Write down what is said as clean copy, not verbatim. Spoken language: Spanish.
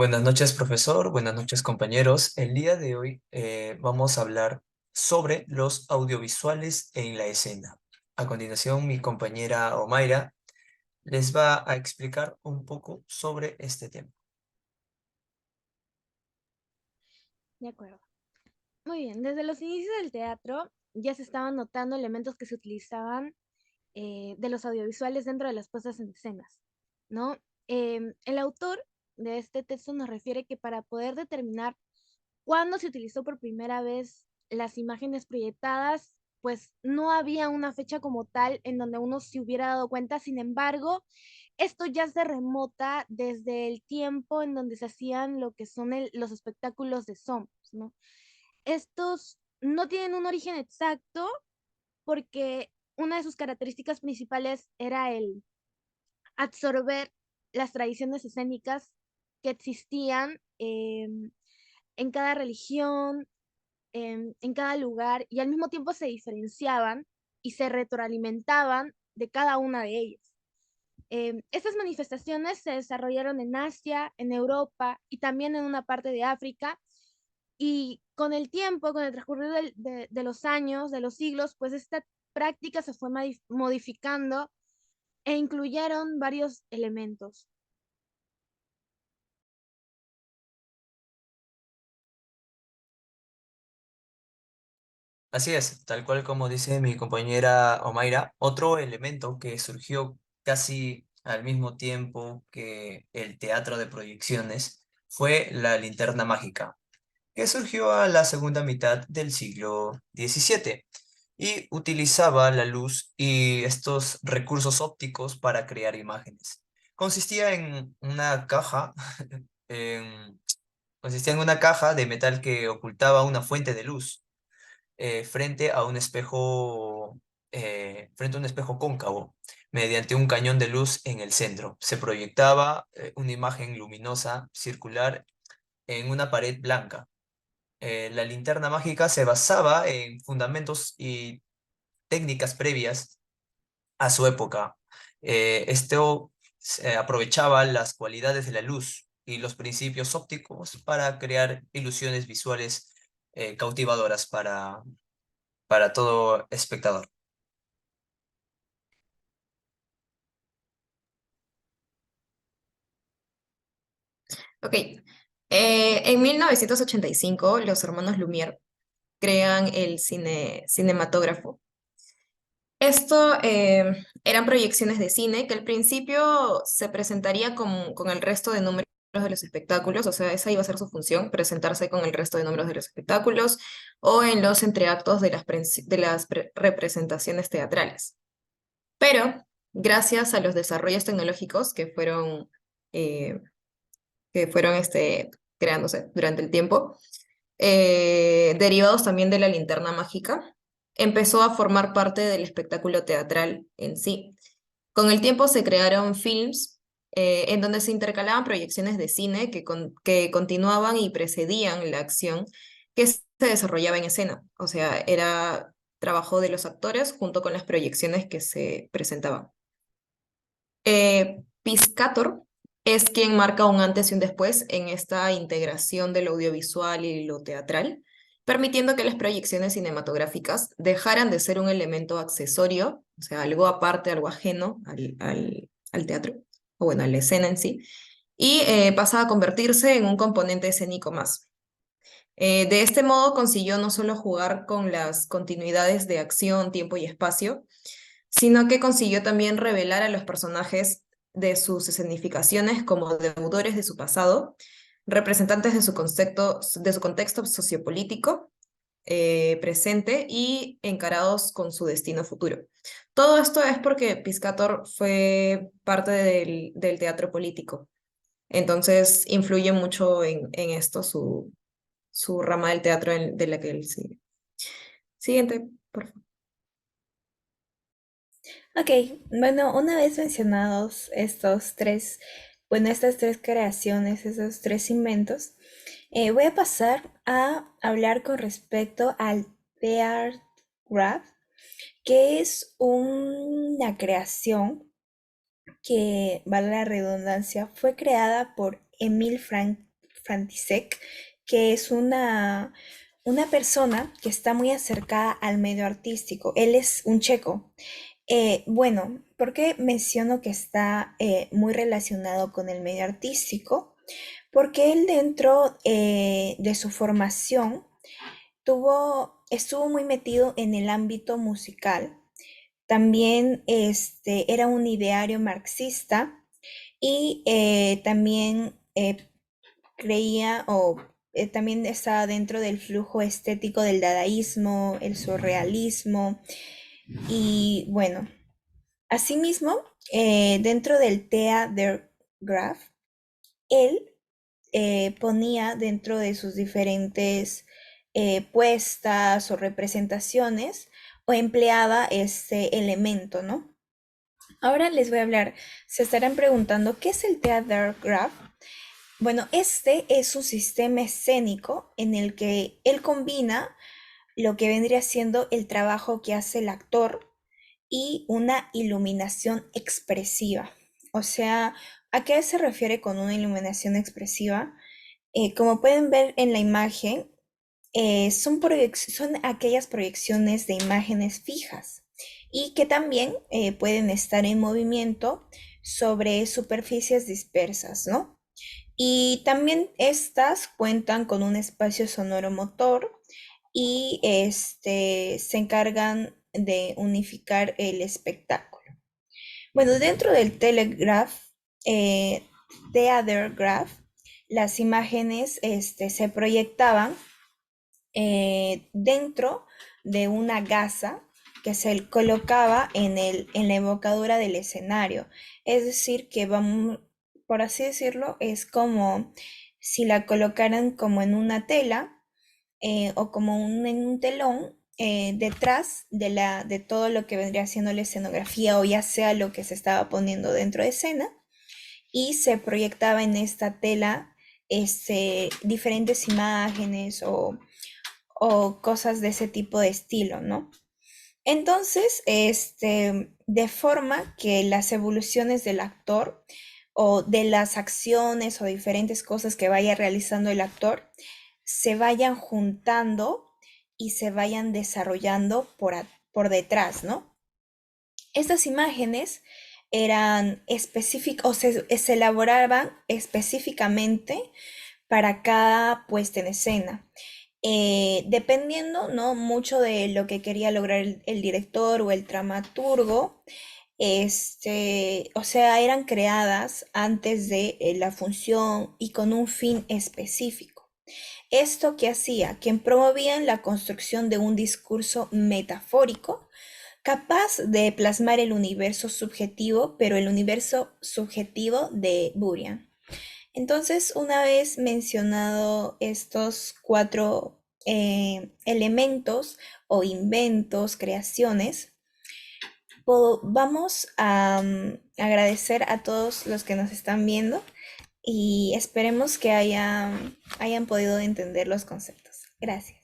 Buenas noches, profesor. Buenas noches, compañeros. El día de hoy vamos a hablar sobre los audiovisuales en la escena. A continuación, mi compañera Omaira les va a explicar un poco sobre este tema. De acuerdo. Muy bien, desde los inicios del teatro ya se estaban notando elementos que se utilizaban de los audiovisuales dentro de las puestas en escenas, ¿no? El autor de este texto nos refiere que para poder determinar cuándo se utilizó por primera vez las imágenes proyectadas, pues no había una fecha como tal en donde uno se hubiera dado cuenta. Sin embargo, esto ya se remota desde el tiempo en donde se hacían lo que son los espectáculos de sombras, ¿no? Estos no tienen un origen exacto porque una de sus características principales era el absorber las tradiciones escénicas que existían en cada religión, en cada lugar, y al mismo tiempo se diferenciaban y se retroalimentaban de cada una de ellas. Estas manifestaciones se desarrollaron en Asia, en Europa y también en una parte de África. Y con el tiempo, con el transcurrir de los años, de los siglos, pues esta práctica se fue modificando e incluyeron varios elementos. Así es, tal cual como dice mi compañera Omaira, otro elemento que surgió casi al mismo tiempo que el teatro de proyecciones fue la linterna mágica, que surgió a la segunda mitad del siglo XVII y utilizaba la luz y estos recursos ópticos para crear imágenes. Consistía en una caja, en- consistía en una caja de metal que ocultaba una fuente de luz frente a un espejo cóncavo, mediante un cañón de luz en el centro. Se proyectaba una imagen luminosa circular en una pared blanca. La linterna mágica se basaba en fundamentos y técnicas previas a su época. Esto aprovechaba las cualidades de la luz y los principios ópticos para crear ilusiones visuales cautivadoras para todo espectador. Ok. En 1985, los hermanos Lumière crean el cine cinematógrafo. Esto eran proyecciones de cine que al principio se presentaría con el resto de números de los espectáculos, o sea, esa iba a ser su función, presentarse con el resto de números de los espectáculos o en los entreactos de las representaciones teatrales. Pero gracias a los desarrollos tecnológicos eh, que fueron creándose durante el tiempo, derivados también de la linterna mágica, empezó a formar parte del espectáculo teatral en sí. Con el tiempo se crearon films en donde se intercalaban proyecciones de cine que continuaban y precedían la acción que se desarrollaba en escena. O sea, era trabajo de los actores junto con las proyecciones que se presentaban. Piscator es quien marca un antes y un después en esta integración del audiovisual y lo teatral, permitiendo que las proyecciones cinematográficas dejaran de ser un elemento accesorio, o sea, algo aparte, algo ajeno al teatro, o bueno, a la escena en sí, y pasa a convertirse en un componente escénico más. De este modo consiguió no solo jugar con las continuidades de acción, tiempo y espacio, sino que consiguió también revelar a los personajes de sus escenificaciones como deudores de su pasado, representantes de su contexto sociopolítico presente y encarados con su destino futuro. Todo esto es porque Piscator fue parte del teatro político, entonces influye mucho en esto su rama del teatro de la que él sigue. Siguiente, por favor. Ok, bueno, una vez mencionados estas tres creaciones, esos tres inventos, voy a pasar a hablar con respecto al The Graph, que es una creación que, vale la redundancia, fue creada por Emil Frank František, que es una persona que está muy acercada al medio artístico. Él es un checo. Bueno, ¿por qué menciono que está muy relacionado con el medio artístico? Porque él dentro de su formación estuvo muy metido en el ámbito musical. También era un ideario marxista y también creía o también estaba dentro del flujo estético del dadaísmo, el surrealismo y bueno, asimismo, dentro del Theatergraph, él ponía dentro de sus diferentes puestas o representaciones o empleaba este elemento, ¿no? Ahora les voy a hablar, se estarán preguntando, ¿qué es el Theatergraph? Bueno, este es un sistema escénico en el que él combina lo que vendría siendo el trabajo que hace el actor y una iluminación expresiva. O sea, ¿a qué se refiere con una iluminación expresiva? Como pueden ver en la imagen, son aquellas proyecciones de imágenes fijas y que también pueden estar en movimiento sobre superficies dispersas, ¿no? Y también estas cuentan con un espacio sonoro motor y se encargan de unificar el espectáculo. Bueno, dentro del Theatergraph, las imágenes se proyectaban dentro de una gasa que se colocaba en la embocadura del escenario. Es decir, que vamos, por así decirlo, es como si la colocaran como en una tela o como en un telón detrás de todo lo que vendría siendo la escenografía o ya sea lo que se estaba poniendo dentro de escena y se proyectaba en esta tela diferentes imágenes o cosas de ese tipo de estilo, ¿no? Entonces, de forma que las evoluciones del actor o de las acciones o diferentes cosas que vaya realizando el actor se vayan juntando y se vayan desarrollando por detrás, ¿no? Estas imágenes eran específicas o se elaboraban específicamente para cada puesta en escena. Dependiendo, ¿no? Mucho de lo que quería lograr el director o el dramaturgo, o sea, eran creadas antes de la función y con un fin específico. Esto que hacía, que promovían la construcción de un discurso metafórico capaz de plasmar el universo subjetivo, pero el universo subjetivo de Burian. Entonces, una vez mencionado estos cuatro elementos o inventos, creaciones, vamos a agradecer a todos los que nos están viendo y esperemos que hayan podido entender los conceptos. Gracias.